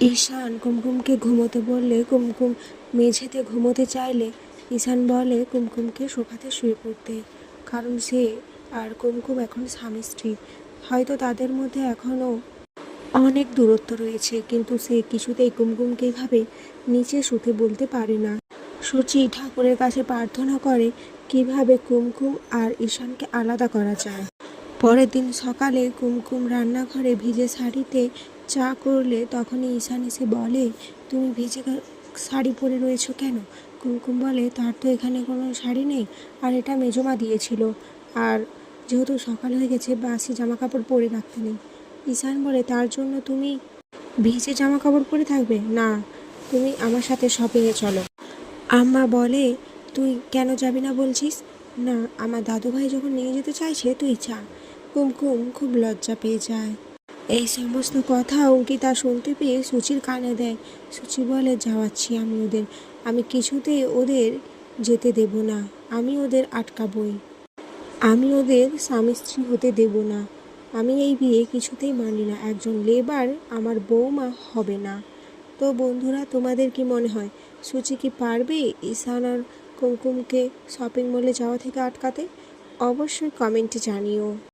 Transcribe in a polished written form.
ঈশান কুমকুমকে ঘুমোতে বললে কুমকুম মেঝেতে ঘুমোতে চাইলে ঈশান বলে কুমকুমকে সোফাতে শুয়ে পড়তে। কারণ সে আর কুমকুম এখন স্বামী স্ত্রী। হয়তো তাদের মধ্যে এখনও অনেক দূরত্ব রয়েছে, কিন্তু সে কিছুতেই কুমকুমকে এভাবে নিচে শুতে বলতে পারে না। সুচি ঠাকুরের কাছে প্রার্থনা করে কিভাবে কুমকুম আর ঈশানকে আলাদা করা যায়। পরের দিন সকালে কুমকুম রান্নাঘরে ভিজে শাড়িতে চা করলে তখনই ঈশান এসে বলে, তুমি ভিজে শাড়ি পরে রয়েছো কেন? কুমকুম বলে, তার তো এখানে কোনো শাড়ি নেই, আর এটা মেজমা দিয়েছিল, আর যেহেতু সকাল হয়ে গেছে বাসি জামা কাপড় পরে রাখতে নেই। ঈশান বলে, তার জন্য তুমি ভিজে জামা কাপড় পরে থাকবে না, তুমি আমার সাথে শপিংয়ে চলো। আম্মা বলে, তুই কেন যাবি না বলছিস? না, আমার দাদুভাই যখন নিয়ে যেতে চাইছে তুই যা। কুমকুম খুব লজ্জা পেয়ে যায়। এই সমস্ত কথা অঙ্কিতা শুনতে পেয়ে সুচির কানে দেয়। সুচি বলে, যাওয়াচ্ছি আমি ওদের, আমি কিছুতেই ওদের যেতে দেব না, আমি ওদের আটকাবই, আমি ওদের স্বামী স্ত্রী হতে দেব না, আমি এই বিয়ে কিছুতেই মানি না, একজন লেবার আমার বউমা হবে না। তো বন্ধুরা, তোমাদের কি মনে হয় সুচি কি পারবে ঈশান আর কুমকুমকে শপিং মলে যাওয়া থেকে আটকাতে? অবশ্যই কমেন্টে জানিও।